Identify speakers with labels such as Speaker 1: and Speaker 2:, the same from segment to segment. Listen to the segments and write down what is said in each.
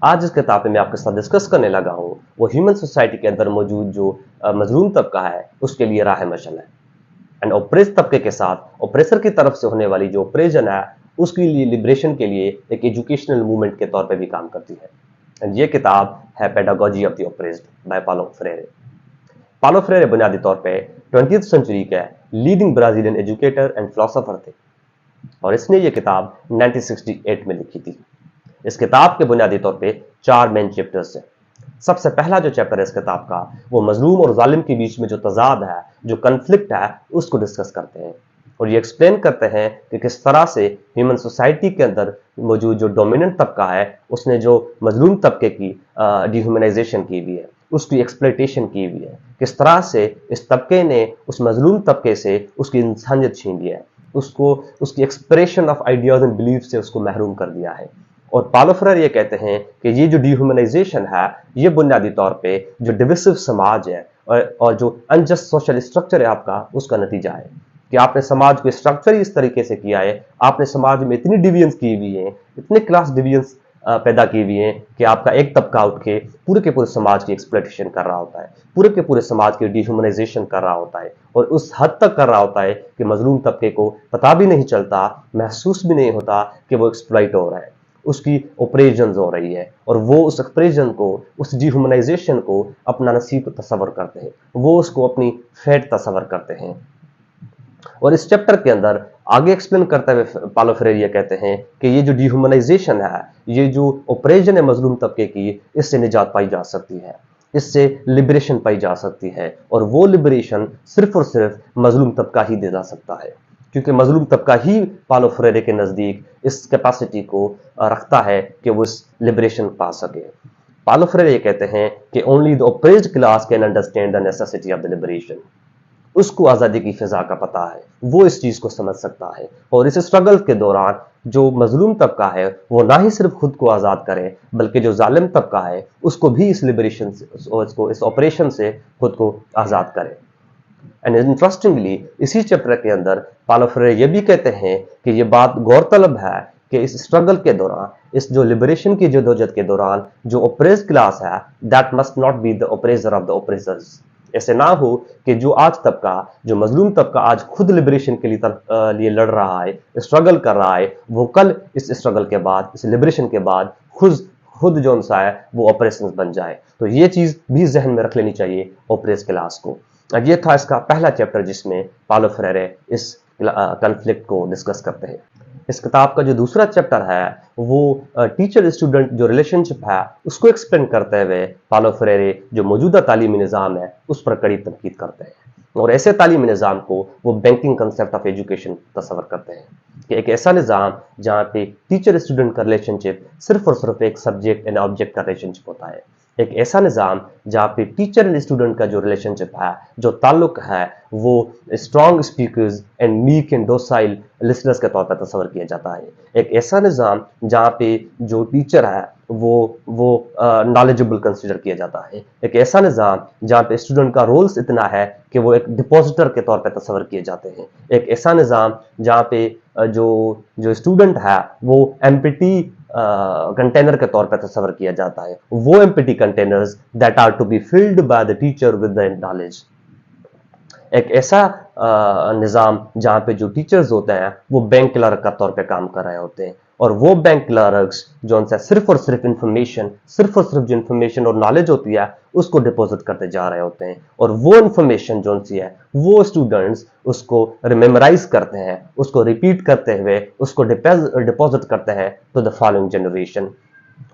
Speaker 1: आज इस किताब में मैं आपके साथ डिस्कस करने लगा हूँ वो ह्यूमन सोसाइटी के अंदर मौजूद जो मजलूम तबका है उसके लिए राह मशल है। एंड ओप्रेस तबके के साथ ओप्रेसर की तरफ से होने वाली जो ओप्रेशन है उसके लिए लिबरेशन के लिए एक एजुकेशनल मूवमेंट के तौर पे भी काम करती है। एंड ये किताब है pedagogy of the oppressed by Paulo Freire. Paulo Freire बुनियादी तौर पे 20th सेंचुरी के leading Brazilian educator and philosopher थे और इसने ये किताब 1968 में लिखी थी। इस किताब के बुनियादी तौर पे 4 मेन चैप्टर्स हैं। सबसे पहला जो चैप्टर है इस किताब का वो मजलूम और जालिम के बीच में जो तजाद है, जो कन्फ्लिक्ट है, उसको डिस्कस करते हैं और ये एक्सप्लेन करते हैं कि किस तरह से ह्यूमन सोसाइटी के अंदर मौजूद जो डोमिनेंट तबका है उसने जो मजलूम तबके की डिह्यूमनाइजेशन की हुई है, उसकी एक्सप्लॉयटेशन की हुई है, किस तरह से इस तबके ने उस मजलूम तबके से उसकी इंसानियत छीन लिया है, उसको उसकी expression of ideas and belief से उसको महरूम कर दिया है। और पालो फ्रेरे ये कहते हैं कि ये जो डिह्यूमनाइजेशन है ये बुनियादी तौर पे जो डिविसिव समाज है और जो अनजस्ट सोशल स्ट्रक्चर है आपका उसका नतीजा है कि आपने समाज को स्ट्रक्चर ही इस तरीके से किया है, आपने समाज में इतनी डिवीजन्स की हुई है, इतने क्लास डिवीजन्स पैदा की हुई है कि आपका एक तबका उठ के पूरे समाज की एक्सप्लॉयटेशन कर रहा होता है, पूरे के पूरे समाज की डिह्यूमनाइजेशन कर रहा होता है और उस हद तक कर रहा होता है कि मजलूम तबके को पता भी नहीं चलता, महसूस भी नहीं होता कि वो एक्सप्लॉइट हो रहा है, उसकी ऑपरेशन हो रही है और वो उस ऑपरेशन को, उस डिह्यूमनाइजेशन को अपना नसीब तस्वर करते हैं, वो उसको अपनी फेट तस्वर करते हैं। और इस चैप्टर के अंदर आगे एक्सप्लेन करते हुए पालो फ्रेरे ये कहते हैं कि ये जो डिह्यूमनाइजेशन है, ये जो ऑपरेशन है मजलूम तबके की, इससे निजात पाई जा सकती है, इससे लिबरेशन पाई जा सकती है और वो लिबरेशन सिर्फ और सिर्फ मजलूम तबका ही दे जा सकता है क्योंकि मजलूम तबका ही पालो फ्रेरे के नज़दीक इस कैपेसिटी को रखता है कि वो इस लिबरेशन पा सके। पालो फ्रेरे ये कहते हैं कि only the oppressed class can understand the necessity of the liberation. उसको आज़ादी की फिजा का पता है, वो इस चीज़ को समझ सकता है और इस स्ट्रगल के दौरान जो मजलूम तबका है वो ना ही सिर्फ खुद को आज़ाद करे बल्कि जो जालिम तबका है उसको भी इस लिबरेशन से, उसको इस ऑपरेशन से खुद को आज़ाद करे। एंड इंटरेस्टिंगली इसी चैप्टर के अंदर पालो फ्रेरे ये भी कहते हैं कि ये बात गौरतलब है कि इस स्ट्रगल के दौरान, इस जो लिबरेशन की जदोजहद के दौरान जो ऑपरेस्ड क्लास है that must not be the oppressor of the oppressors. ऐसे ना हो कि जो आज तबका, जो मजलूम तबका आज खुद लिबरेशन के लिए लड़ रहा है, स्ट्रगल कर रहा है, वो कल इस स्ट्रगल के बाद, इस लिबरेशन के बाद खुद जो सा है वो ऑपरेशन बन जाए। तो ये चीज़ भी जहन में रख लेनी चाहिए ऑपरेस्ड क्लास को। ये था इसका पहला चैप्टर जिसमें पालो फ्रेरे इस कन्फ्लिक्ट को डिस्कस करते हैं। इस किताब का जो दूसरा चैप्टर है वो टीचर स्टूडेंट जो रिलेशनशिप है उसको एक्सप्लेन करते हुए पालो फ्रेरे जो मौजूदा तालीमी निज़ाम है उस पर कड़ी तनकीद करते हैं और ऐसे तालीमी निज़ाम को वो बैंकिंग कंसेप्ट ऑफ एजुकेशन तस्वर करते हैं कि एक ऐसा निज़ाम जहाँ पे टीचर स्टूडेंट का रिलेशनशिप सिर्फ और सिर्फ एक सब्जेक्ट एंड ऑब्जेक्ट का रिलेशनशिप होता है, एक ऐसा निज़ाम जहाँ पे टीचर एंड स्टूडेंट का जो रिलेशनशिप है, जो ताल्लुक है, वो strong speakers and meek and docile listeners के तौर पर तस्वर किया जाता है। एक ऐसा निज़ाम जहाँ पे जो टीचर है वो नॉलेजेबल कंसिडर किया जाता है। एक ऐसा निज़ाम जहाँ पे स्टूडेंट का रोल्स इतना है कि वो एक डिपॉजिटर के तौर पर तस्वर किए जाते हैं। एक ऐसा निज़ाम जहाँ पे जो स्टूडेंट है वो एम्पटी कंटेनर के तौर पर तस्वर किया जाता है, वो empty containers that are to be filled by the teacher with the knowledge. एक ऐसा निज़ाम जहाँ पे जो टीचर्स होते हैं वो बैंक क्लर्क का तौर पे काम कर रहे होते हैं और वो बैंक क्लर्क्स जो उनसे सिर्फ और सिर्फ जो इन्फॉर्मेशन और नॉलेज होती है उसको डिपॉजिट करते जा रहे होते हैं और वो इन्फॉर्मेशन जो उनसी है वो स्टूडेंट्स उसको रिमेमोराइज करते हैं, उसको रिपीट करते हुए उसको डिपॉजिट करते हैं टू द फॉलोइंग जनरेशन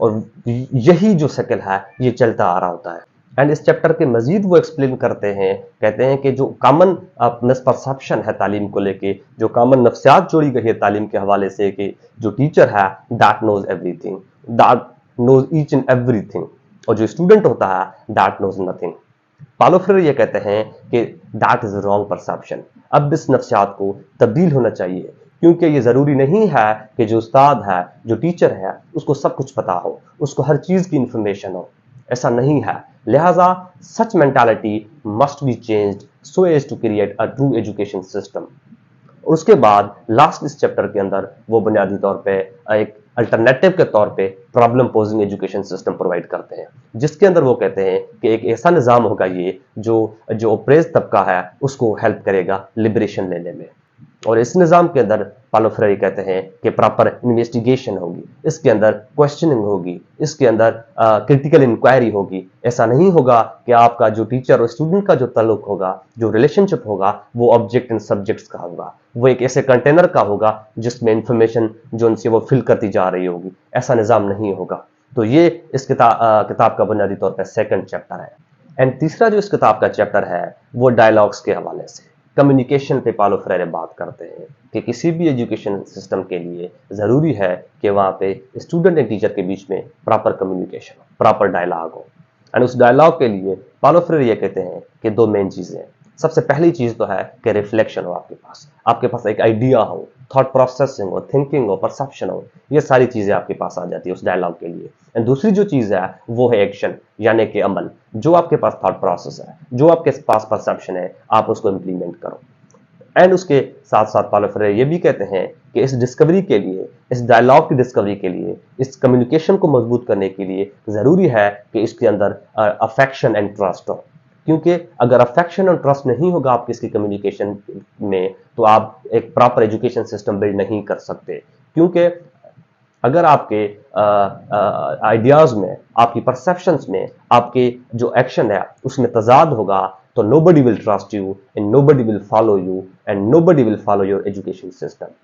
Speaker 1: और यही जो साइकिल है ये चलता आ रहा होता है। एंड इस चैप्टर के मजीद वो एक्सप्लेन करते हैं, कहते हैं कि जो कॉमन मिसपरसेप्शन है तालीम को लेके, जो कॉमन नफ्सियात जोड़ी गई है तालीम के हवाले से कि जो टीचर है that knows everything, that knows each and everything और जो स्टूडेंट होता है that knows nothing. Paulo Freire ये कहते हैं कि दैट इज रॉन्ग परसेप्शन। अब इस नफ्सियात को तब्दील होना चाहिए क्योंकि ये ज़रूरी नहीं है कि जो उस्ताद है, जो टीचर है, उसको सब कुछ पता हो, उसको हर चीज़ की इंफॉर्मेशन हो, ऐसा नहीं है। लिहाजा such mentality must be changed so as to create a true education system. उसके बाद लास्ट इस चैप्टर के अंदर वो बुनियादी तौर पे एक अल्टरनेटिव के तौर पे problem posing education system provide करते हैं, जिसके अंदर वो कहते हैं कि एक ऐसा निज़ाम होगा ये जो जो ओप्रेस तबका है उसको हेल्प करेगा लिबरेशन लेने में। और इस निज़ाम के अंदर पालो फ्रेरे कहते हैं कि प्रॉपर इन्वेस्टिगेशन होगी, इसके अंदर क्वेश्चनिंग होगी, इसके अंदर क्रिटिकल इंक्वायरी होगी। ऐसा नहीं होगा कि आपका जो टीचर और स्टूडेंट का जो ताल्लुक होगा, जो रिलेशनशिप होगा, वो ऑब्जेक्ट एंड सब्जेक्ट्स का होगा, वो एक ऐसे कंटेनर का होगा जिसमें इंफॉर्मेशन जो उनसे वो फिल करती जा रही होगी। ऐसा निज़ाम नहीं होगा। तो ये इस किताब का बुनियादी तौर पर सेकंड चैप्टर है। एंड तीसरा जो इस किताब का चैप्टर है वो डायलॉग्स के हवाले से कम्युनिकेशन पे पालो फ्रेरे बात करते हैं कि किसी भी एजुकेशन सिस्टम के लिए ज़रूरी है कि वहाँ पे स्टूडेंट एंड टीचर के बीच में प्रॉपर कम्युनिकेशन हो, प्रॉपर डायलॉग हो। एंड उस डायलॉग के लिए पालो फ्रेरे ये कहते हैं कि दो मेन चीज़ें हैं। सबसे पहली चीज़ तो है कि रिफ्लेक्शन हो, आपके पास एक आइडिया हो, थॉट प्रोसेसिंग हो, थिंकिंग हो, परसेप्शन हो, ये सारी चीज़ें आपके पास आ जाती है उस डायलॉग के लिए। एंड दूसरी जो चीज़ है वो है एक्शन, यानी कि अमल। जो आपके पास थॉट प्रोसेस है, जो आपके पास परसेप्शन है, आप उसको इम्प्लीमेंट करो। एंड उसके साथ साथ पालो फ्रेरे ये भी कहते हैं कि इस डिस्कवरी के लिए, इस डायलॉग की डिस्कवरी के लिए, इस कम्युनिकेशन को मजबूत करने के लिए ज़रूरी है कि इसके अंदर अफेक्शन एंड ट्रस्ट हो। क्योंकि अगर अफेक्शन और ट्रस्ट नहीं होगा आपकी इसकी कम्युनिकेशन में, तो आप एक प्रॉपर एजुकेशन सिस्टम बिल्ड नहीं कर सकते। क्योंकि अगर आपके आइडियाज़ में, आपकी परसेप्शंस में, आपके जो एक्शन है उसमें तजाद होगा, तो nobody will trust you and nobody will follow you and nobody will follow your education system।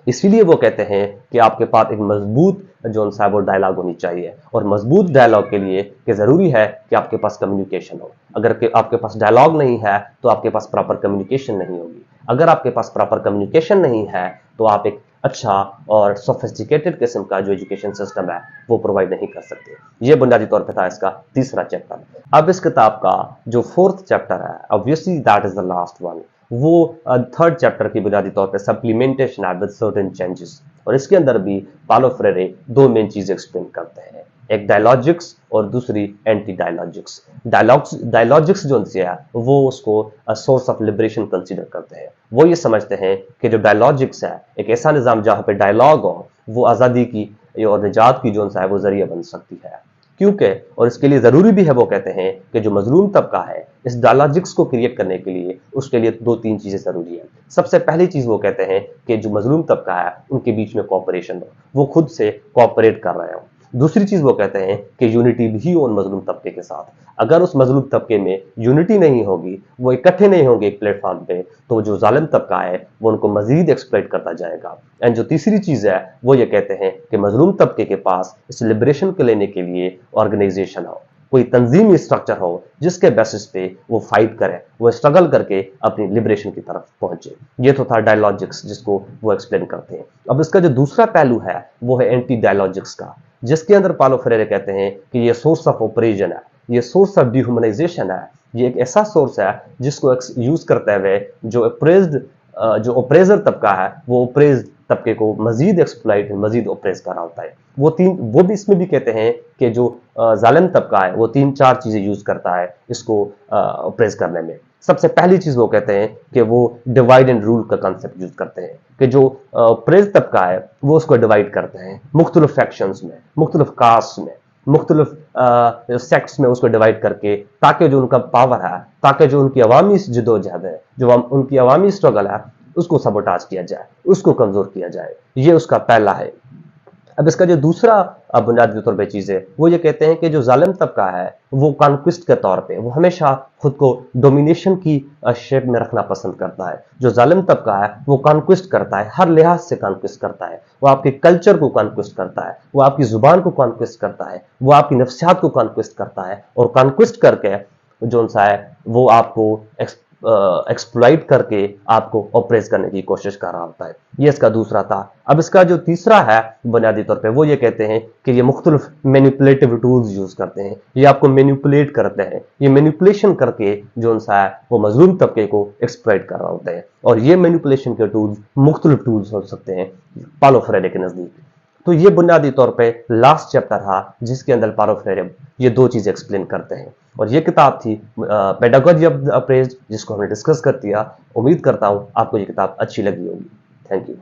Speaker 1: इसीलिए वो कहते हैं कि आपके पास एक मजबूत जो है वो डायलॉग होनी चाहिए, और मजबूत डायलॉग के लिए कि ज़रूरी है कि आपके पास कम्युनिकेशन हो। अगर आपके पास डायलॉग नहीं है तो आपके पास प्रॉपर कम्युनिकेशन नहीं होगी। अगर आपके पास प्रॉपर कम्युनिकेशन नहीं है तो आप एक अच्छा और सोफिस्टिकेटेड किस्म का जो एजुकेशन सिस्टम है वो प्रोवाइड नहीं कर सकते। ये बुनियादी तौर पे था इसका तीसरा चैप्टर। अब इस किताब का जो फोर्थ चैप्टर है, obviously that is the last one, वो थर्ड चैप्टर की बुनियादी तौर पे सप्लीमेंटेशन है विद सर्टेन चेंजेस। और इसके अंदर भी पालो फ्रेरे दो मेन चीजें एक्सप्लेन करते हैं, एक डायलॉजिक्स और दूसरी एंटी डायलॉजिक्स। डायलॉजिक्स जो उनसे है वो उसको सोर्स ऑफ लिबरेशन कंसीडर करते हैं। वो ये समझते हैं कि जो डायलॉजिक्स है एक ऐसा निज़ाम जहाँ पे डायलॉग हो, वो आज़ादी की और निजात की जो है वो जरिया बन सकती है। क्योंकि और इसके लिए ज़रूरी भी है, वो कहते हैं कि जो मजलूम तबका है इस डायलॉजिक्स को क्रिएट करने के लिए उसके लिए दो तीन चीज़ें ज़रूरी है। सबसे पहली चीज़ वो कहते हैं कि जो मजलूम तबका है उनके बीच में कोऑपरेशन हो, वो खुद से कोऑपरेट कर रहे हो। दूसरी चीज वो कहते हैं कि यूनिटी भी हो उन मजलूम तबके के साथ। अगर उस मजलूम तबके में यूनिटी नहीं होगी, वो इकट्ठे नहीं होंगे एक प्लेटफॉर्म पे, तो जो जालिम तबका है वो उनको मजीद एक्सप्लॉइट करता जाएगा। एंड जो तीसरी चीज है वो ये कहते हैं कि मजलूम तबके के पास इस लिबरेशन को लेने के लिए ऑर्गेनाइजेशन हो, कोई तंजीमी स्ट्रक्चर हो जिसके बेसिस पे वो फाइट करे, वो स्ट्रगल करके अपनी लिबरेशन की तरफ पहुंचे। ये तो था डायलॉजिक्स जिसको वो एक्सप्लेन करते हैं। अब इसका जो दूसरा पहलू है वो है एंटी डायलॉजिक्स का, जिसके अंदर पालो फ्रेरे कहते हैं कि ये सोर्स ऑफ ऑपरेशन है, ये सोर्स ऑफ डिह्यूमनाइजेशन है। ये एक ऐसा सोर्स है जिसको यूज करते हुए जो ऑपरेजर तबका है वो ऑपरेज तबके को मजीद एक्सप्लॉइट, मजीद ऑपरेज कर रहा होता है। वो भी इसमें भी कहते हैं कि जो जालिम तबका है वो तीन चार चीजें यूज करता है इसको ऑपरेज करने में। सबसे पहली चीज वो कहते हैं कि वो डिवाइड एंड रूल का कंसेप्ट यूज करते हैं कि जो ऑपरेज तबका है वो उसको डिवाइड करते हैं मुख्तलिफ फैक्शंस में, मुख्तलिफ कास्ट में, मुख्तलिफ सेक्ट्स में उसको डिवाइड करके, ताकि जो उनका पावर है, ताकि जो उनकी अवामी जदोजहद है, जो उनकी अवामी स्ट्रगल है, उसको सबोटाज किया जाए, उसको कमजोर किया जाए। ये उसका पहला है। अब इसका जो दूसरा बुनियादी तौर पे चीज है वो ये कहते हैं कि जो जालिम तबका है वो कॉन्क्विस्ट के तौर पे वो हमेशा खुद को डोमिनेशन की शेप में रखना पसंद करता है। जो जालिम तबका है वो कॉन्क्विस्ट करता है, हर लिहाज से कॉन्क्विस्ट करता है। वो आपके कल्चर को कॉन्क्विस्ट करता है, वो आपकी जुबान को कॉन्क्विस्ट करता है, वो आपकी नफ्सियात को कॉन्क्विस्ट करता है, और कॉन्क्विस्ट करके जो सा है वो आपको एक्सप्लॉइट करके आपको ऑपरेट करने की कोशिश कर रहा होता है। ये इसका दूसरा था। अब इसका जो तीसरा है बुनियादी तौर पे वो ये कहते हैं कि ये मुख्तलिफ मैनिपुलेटिव टूल्स यूज करते हैं, ये आपको मैनिपुलेट करते हैं, ये मैनिपुलेशन करके जो सा है वो मजलूम तबके को एक्सप्लॉइट कर रहा होता है। और ये मैनिपुलेशन के टूल्स मुख्तलिफ टूल्स हो सकते हैं पालो फ्रेरे के नजदीक। तो ये बुनियादी तौर पे लास्ट चैप्टर था जिसके अंदर पालो फ्रेरे ये दो चीजें एक्सप्लेन करते हैं। और ये किताब थी पेडागॉजी ऑफ द अप्रेज्ड, जिसको हमने डिस्कस कर दिया। उम्मीद करता हूं आपको ये किताब अच्छी लगी होगी। Thank you.